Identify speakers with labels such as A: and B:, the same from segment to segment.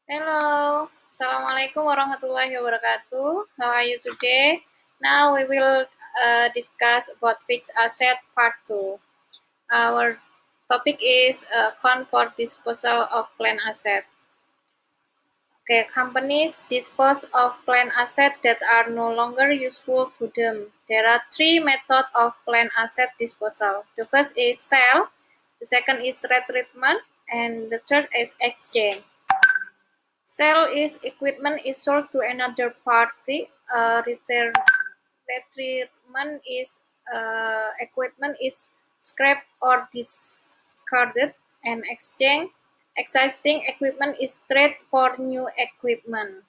A: Hello, Assalamualaikum warahmatullahi wabarakatuh. How are you today? Now we will discuss about fixed asset part 2. Our topic is account for disposal of planned asset. Okay, companies dispose of planned assets that are no longer useful to them. There are three methods of planned asset disposal. The first is sale, the second is retreatment, and the third is exchange. Sale is equipment is sold to another party. Retirement is equipment is scrapped or discarded, and exchange existing equipment is traded for new equipment.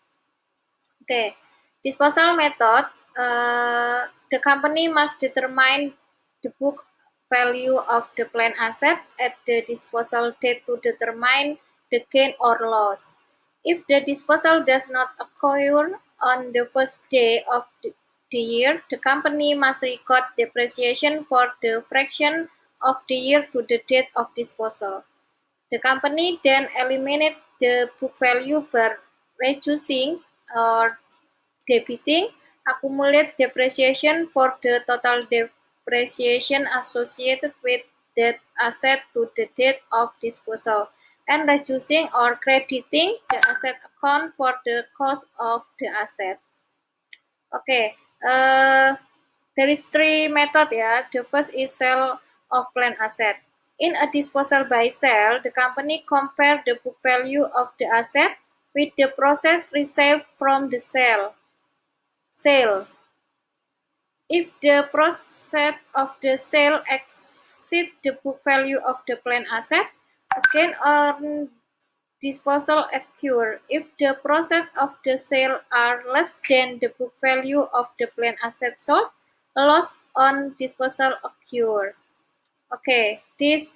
A: Okay, disposal method. The company must determine the book value of the planned asset at the disposal date to determine the gain or loss. If the disposal does not occur on the first day of the year, the company must record depreciation for the fraction of the year to the date of disposal. The company then eliminates the book value by reducing or debiting accumulated depreciation for the total depreciation associated with that asset to the date of disposal, and reducing or crediting the asset account for the cost of the asset. Okay, there is three method ya. The first is sale of planned asset. In a disposal by sale, the company compare the book value of the asset with the proceeds received from the sale. If the proceeds of the sale exceed the book value of the planned asset, a gain on disposal occur. If the proceeds of the sale are less than the book value of the planned asset sold, a loss on disposal occur. Okay, this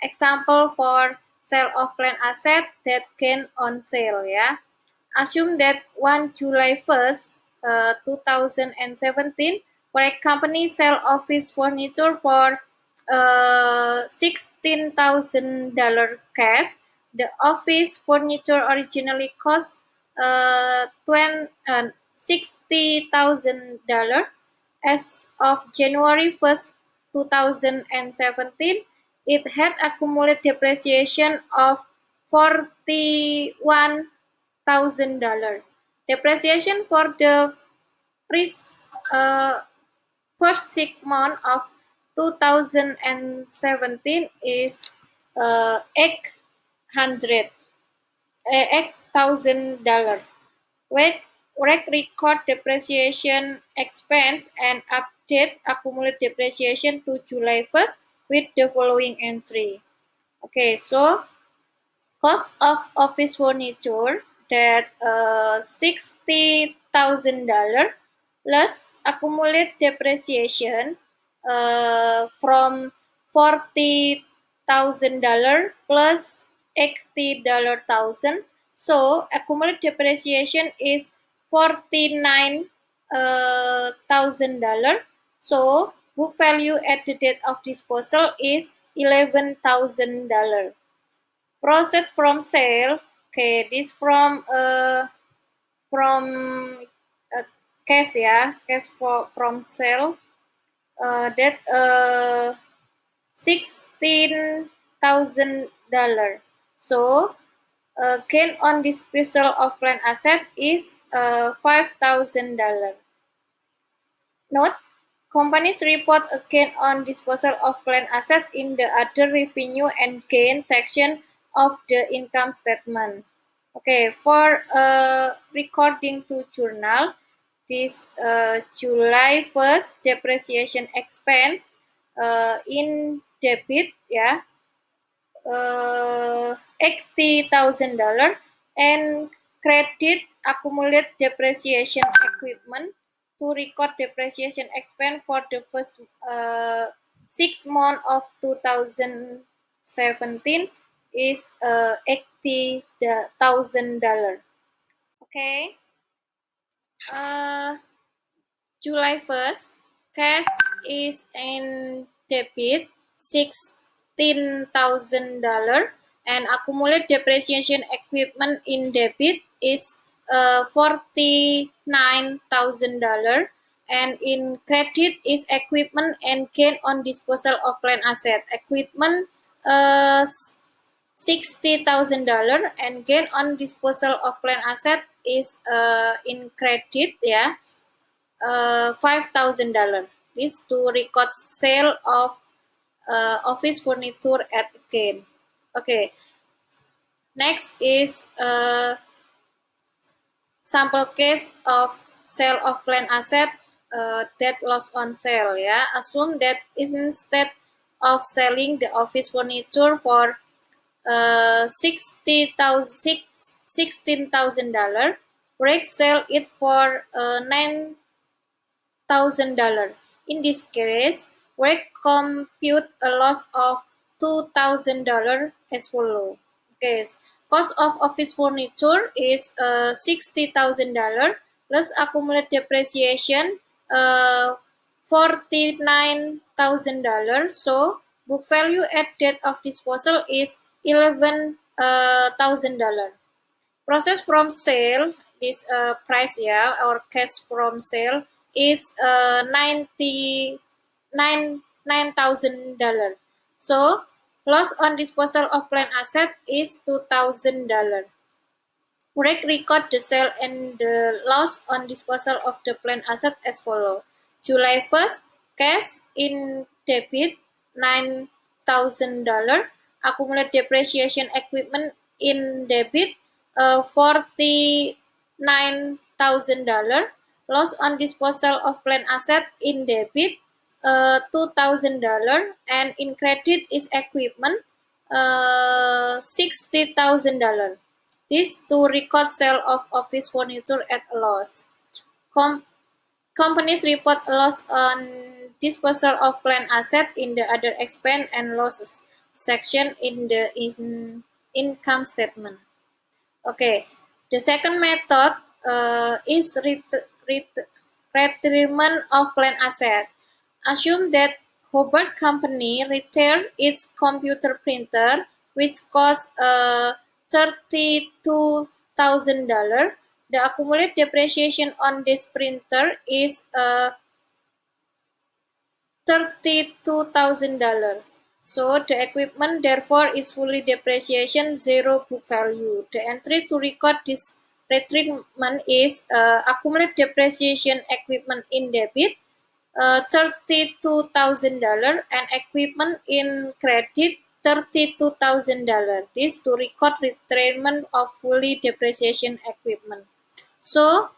A: example for sale of planned asset that gain on sale ya. Assume that 1 July 1st, 2017, Correct company sell office furniture for $16,000 cash. The office furniture originally cost $60,000. As of January 1st, 2017, it had accumulated depreciation of $41,000. Depreciation for the first 6 months of 2017 is $8,000. Write record depreciation expense and update accumulated depreciation to July 1st with the following entry. Okay, so cost of office furniture that $60,000 plus accumulated depreciation from $40,000 plus $80,000. So accumulated depreciation is $49,000. So book value at the date of disposal is $11,000. Proceed from sale. Okay, this from cash ya, cash from sale. That $16,000. So gain on disposal of planned asset is $5,000. Note: companies report a gain on disposal of planned asset in the other revenue and gain section of the income statement. Okay, for recording to journal, this July 1st depreciation expense in debit ya, $80,000, and credit accumulated depreciation equipment to record depreciation expense for the first 6 months of 2017 is $80,000. Okay, July 1st, cash is in debit $16,000. and accumulated depreciation equipment in debit is $49,000, and in credit is equipment and gain on disposal of plant asset. Equipment $60,000 and gain on disposal of plant asset is in credit ya $5,000. This to record sale of office furniture at gain. Okay, next is sample case of sale of plant asset that loss on sale ya. Assume that instead of selling the office furniture for $16,000, Rex sell it for $9,000. In this case, Rex compute a loss of $2,000 as follow. Okay, cost of office furniture is $60,000 plus accumulated depreciation $49,000. So book value at date of disposal is $11,000. Process from sale, this price ya or cash from sale is $9,000. So loss on disposal of plant asset is $2,000. Record the sale and the loss on disposal of the plant asset as follow. July 1st, cash in debit $9,000, accumulated depreciation equipment in debit $49,000, loss on disposal of plant asset in debit $2,000, and in credit is equipment $60,000. This to record sale of office furniture at a loss. Companies report a loss on disposal of plant asset in the other expense and losses section in the income statement. Okay, the second method is retirement of plant asset. Assume that Hobart Company retired its computer printer, which cost $32,000. The accumulated depreciation on this printer is $32,000. So the equipment therefore is fully depreciation, zero book value. The entry to record this retirement is accumulated depreciation equipment in debit $32,000 and equipment in credit $32,000. This to record retirement of fully depreciation equipment. So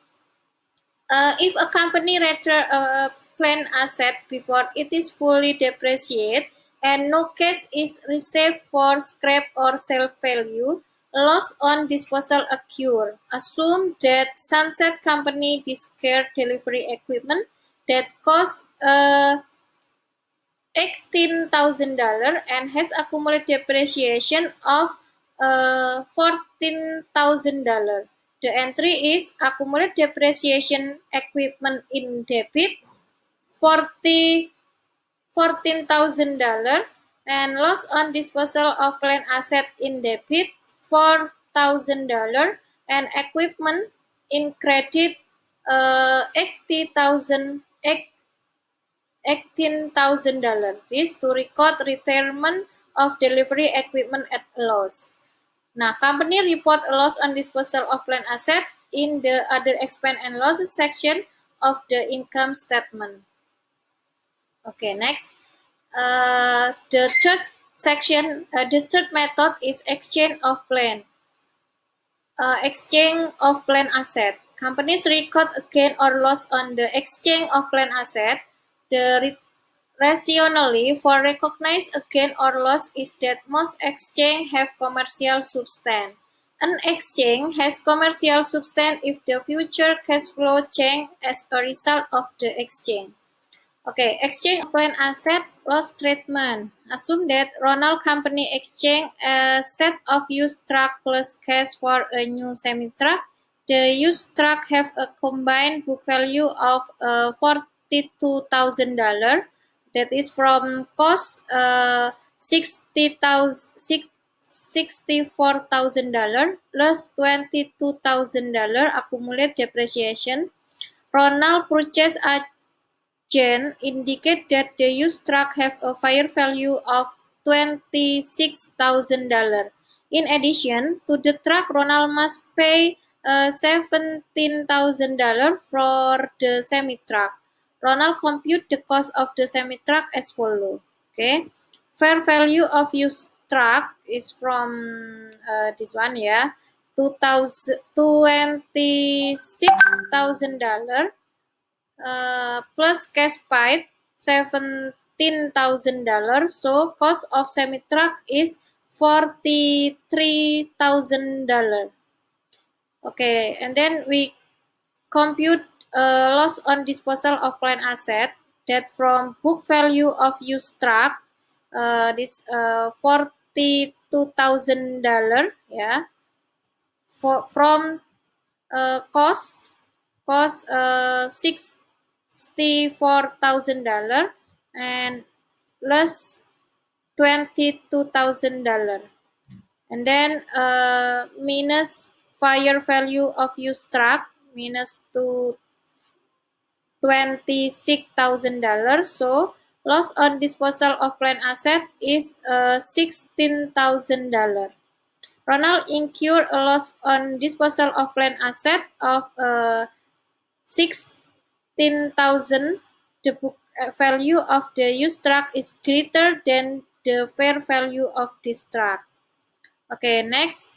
A: if a company retire a plant asset before it is fully depreciated and no cash is received for scrap or sale value, loss on disposal occur. Assume that Sunset Company discard delivery equipment that costs $18,000 and has accumulated depreciation of $14,000. The entry is accumulated depreciation equipment in debit $14,000 and loss on disposal of plant asset in debit $4,000 and equipment in credit $18,000. This to record retirement of delivery equipment at a loss. Now, company report a loss on disposal of plant asset in the other expense and losses section of the income statement. Okay, next. The third section, the third method is exchange of plant. Exchange of plant asset. Companies record a gain or loss on the exchange of plant asset. The rationale for recognize a gain or loss is that most exchange have commercial substance. An exchange has commercial substance if the future cash flow change as a result of the exchange. Okay, exchange of plant asset loss treatment. Assume that Ronald Company exchange a set of used truck plus cash for a new semi-truck. The used truck have a combined book value of $42,000. That is from cost $60,000 $64,000 plus $22,000 accumulated depreciation. Ronald purchased a Jen indicate that the used truck have a fair value of $26,000. In addition to the truck, Ronald must pay $17,000 for the semi-truck. Ronald compute the cost of the semi-truck as follows. Okay, fair value of used truck is from this one, yeah, $26,000 plus cash paid $17,000. So cost of semi truck is $43,000. Okay, and then we compute loss on disposal of plant asset that from book value of used truck, this $42,000, yeah, from cost $64,000 and less $22,000, and then minus fair value of used truck minus to $26,000. So loss on disposal of plant asset is $16,000. Ronald incurred a loss on disposal of plant asset of $16,000. The book value of the used truck is greater than the fair value of this truck. Okay, next.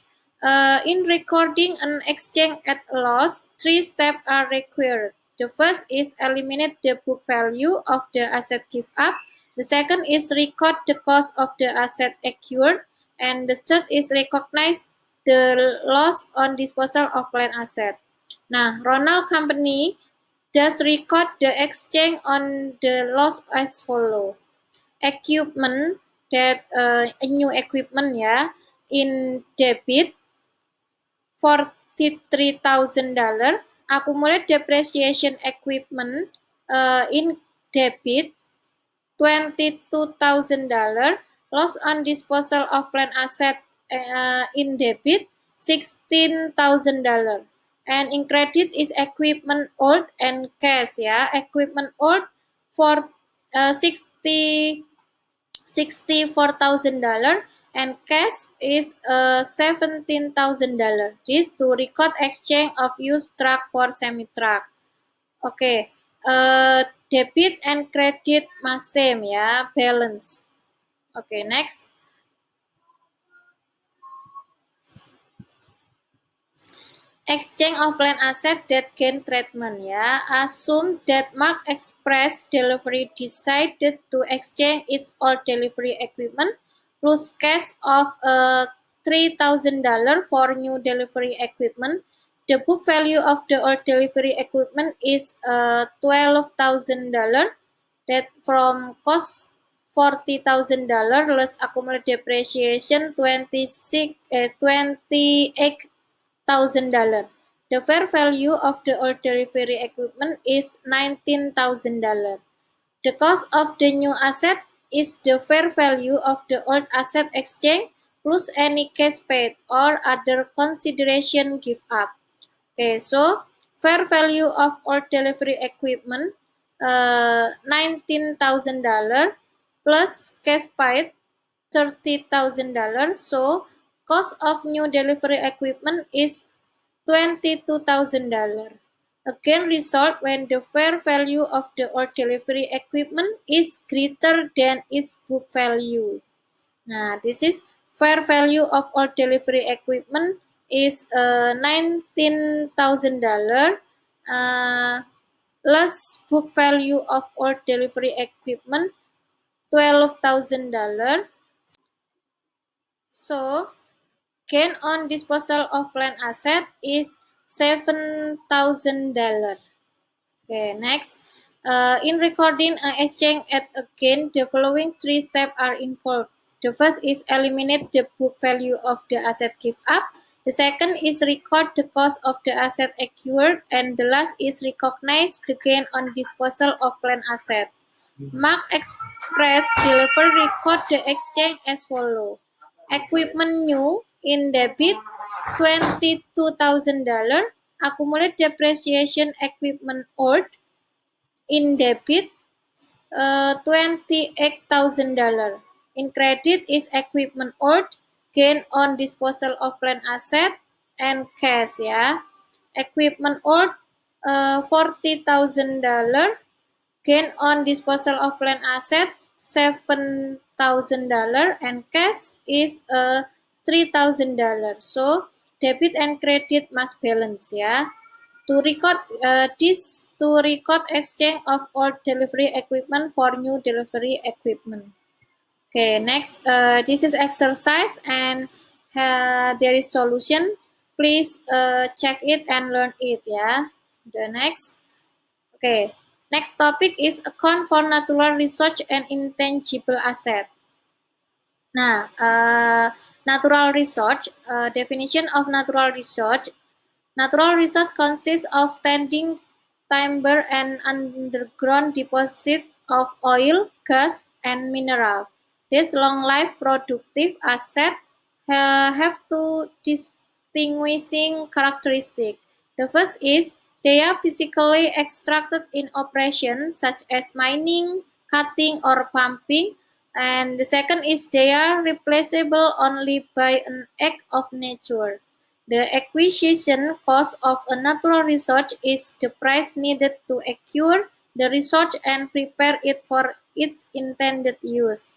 A: In recording an exchange at a loss, 3 steps are required. The first is eliminate the book value of the asset give up. The second is record the cost of the asset acquired. And the third is recognize the loss on disposal of plant asset. Nah, Ronald Company does record the exchange on the loss as follow. Equipment, that new equipment, ya, in debit $43,000. Accumulated depreciation equipment in debit $22,000. Loss on disposal of plant asset in debit $16,000. And in credit is equipment old and cash, ya. Equipment old for $64,000 and cash is $17,000. This to record exchange of used truck for semi truck. Okay, debit and credit must same, ya, balance. Okay, next. Exchange of plant asset that gain treatment, ya. Assume that Mark Express Delivery decided to exchange its old delivery equipment plus cash of $3,000 for new delivery equipment. The book value of the old delivery equipment is $12,000. That from cost $40,000 less accumulated depreciation $28,000. The fair value of the old delivery equipment is $19,000. The cost of the new asset is the fair value of the old asset exchange plus any cash paid or other consideration give up. Okay, so fair value of old delivery equipment $19,000 plus cash paid $30,000. So cost of new delivery equipment is $22,000. Again, result when the fair value of the old delivery equipment is greater than its book value. Nah, this is fair value of old delivery equipment is $19,000 less book value of old delivery equipment $12,000. So gain on disposal of plant asset is $7,000. Okay, next. In recording an exchange at a gain, the following 3 steps are involved. The first is eliminate the book value of the asset give up. The second is record the cost of the asset acquired, and the last is recognize the gain on disposal of plant asset. Mark Express Delivery record the exchange as follows. Equipment new in debit $22,000. Accumulate depreciation equipment old in debit $28,000. In credit is equipment old, gain on disposal of plant asset, and cash ya. Equipment old $40,000, gain on disposal of plant asset $7,000, and cash is $3,000. So debit and credit must balance ya. To record exchange of old delivery equipment for new delivery equipment. Okay, next, this is exercise and there is solution. Please check it and learn it ya. The next, okay, next topic is account for natural resource and intangible asset. Nah, natural resource, definition of natural resource. Natural resource consists of standing timber and underground deposit of oil, gas, and mineral. These long-lived productive assets have two distinguishing characteristics. The first is they are physically extracted in operations such as mining, cutting, or pumping. And the second is they are replaceable only by an act of nature. The acquisition cost of a natural resource is the price needed to acquire the resource and prepare it for its intended use.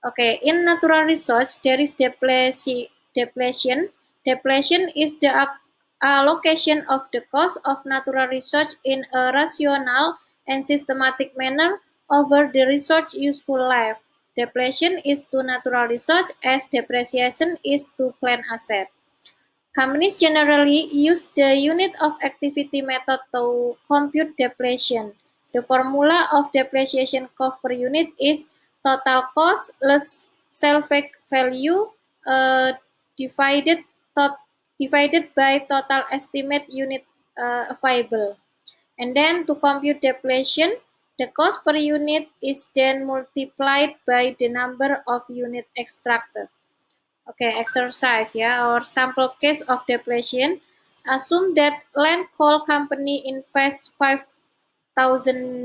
A: Okay, in natural resource, there is depletion. Depletion is the allocation of the cost of natural resource in a rational and systematic manner over the resource useful life. Depletion is to natural resource as depreciation is to plant asset. Companies generally use the unit of activity method to compute depletion. The formula of depreciation cost per unit is total cost less salvage value divided divided by total estimate unit available. And then to compute depletion, the cost per unit is then multiplied by the number of unit extracted. Okay, exercise ya, or sample case of depletion. Assume that land coal company invests 5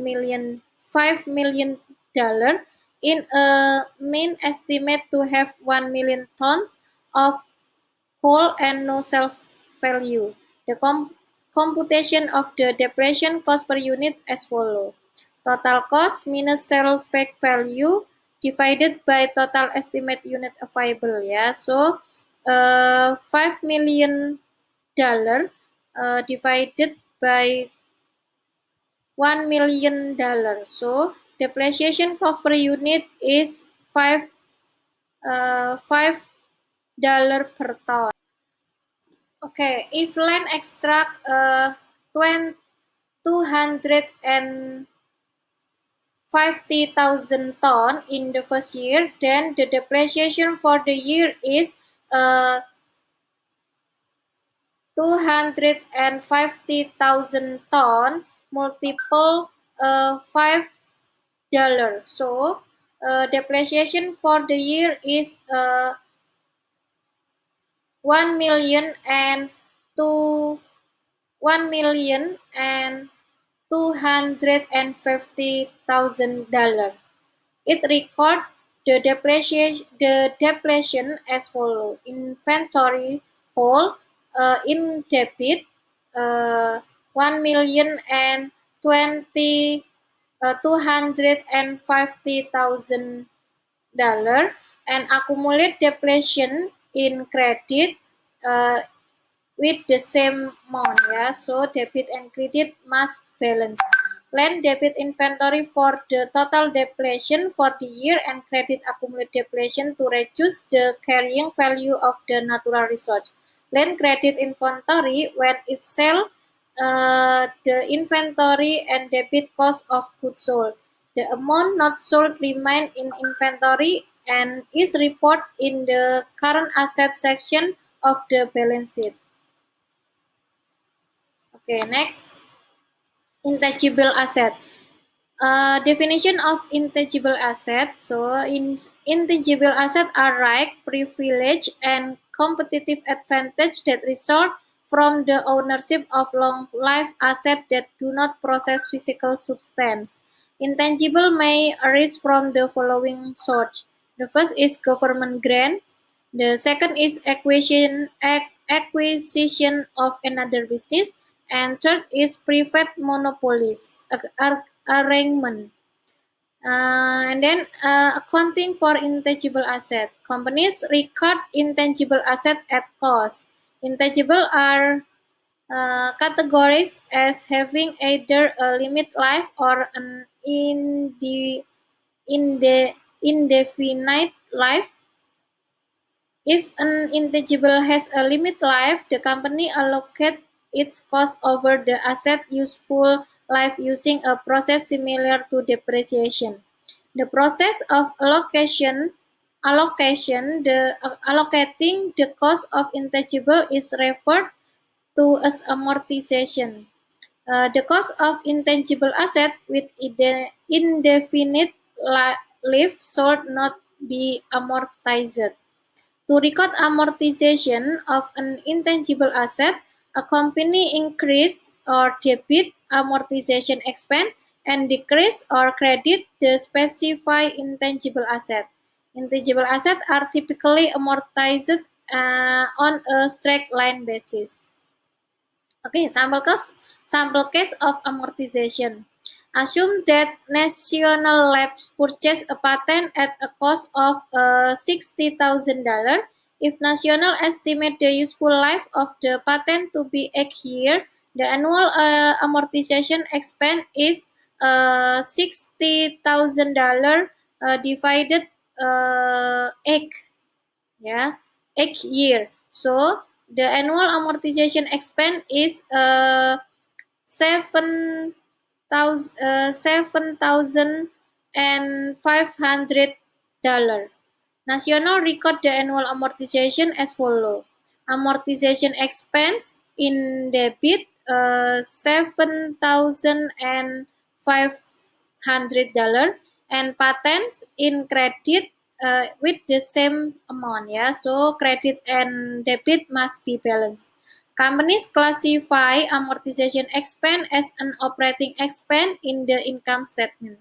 A: million in a main estimate to have 1 million tons of coal and no sell value. The computation of the depletion cost per unit as follows. Total cost minus sell value divided by total estimate unit available ya. So $5 million divided by $1 million. So depreciation cost per unit is $5 per ton. Okay, if land extract 250,000 ton in the first year, then the depreciation for the year is 250,000 ton multiple $5. So depreciation for the year is 1 million and 250,000. It records the depletion as follows: inventory whole in debit 1 million and 250,000, and accumulate depletion in credit with the same amount ya. So debit and credit must balance. Plan debit inventory for the total depletion for the year and credit accumulate depletion to reduce the carrying value of the natural resource. Plan credit inventory when it sell the inventory and debit cost of goods sold. The amount not sold remain in inventory and is reported in the current asset section of the balance sheet. Okay, next, intangible asset. Definition of intangible asset. So, intangible asset are right, privilege, and competitive advantage that result from the ownership of long-life assets that do not possess physical substance. Intangible may arise from the following source. The first is government grants. The second is acquisition of another business. And third is private monopolies arrangement. And then accounting for intangible asset. Companies record intangible asset at cost. Intangible are categorized as having either a limit life or an indefinite life. If an intangible has a limit life, the company allocates its cost over the asset useful life using a process similar to depreciation. The process of allocating the cost of intangible is referred to as amortization. The cost of intangible asset with indefinite life should not be amortized. To record amortization of an intangible asset, a company increase or debit amortization expense and decrease or credit the specified intangible asset. Intangible assets are typically amortized on a straight line basis. Okay, sample case of amortization. Assume that National Labs purchase a patent at a cost of $60,000. If National estimate the useful life of the patent to be 8 years, the annual amortization expense is $60,000 divided 8, yeah, 8 year. So the annual amortization expense is $7,500. National record the annual amortization as follow. Amortization expense in debit $7,500 and patents in credit with the same amount, yeah. So credit and debit must be balanced. Companies classify amortization expense as an operating expense in the income statement.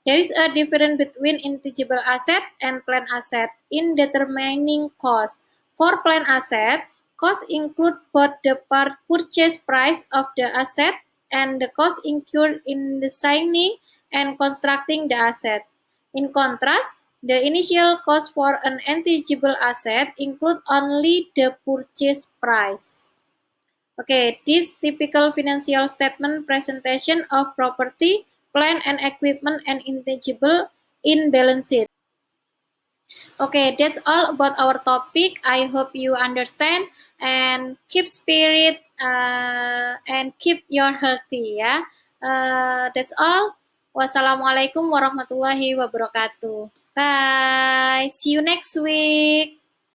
A: There is a difference between intangible asset and planned asset in determining cost. For planned asset, costs include both the purchase price of the asset and the cost incurred in designing and constructing the asset. In contrast, the initial cost for an intangible asset include only the purchase price. Okay, this typical financial statement presentation of property, plant and equipment and intangible in balance sheet. Okay, that's all about our topic. I hope you understand and keep spirit and keep your healthy, ya. That's all. Wassalamualaikum warahmatullahi wabarakatuh. Bye. See you next week.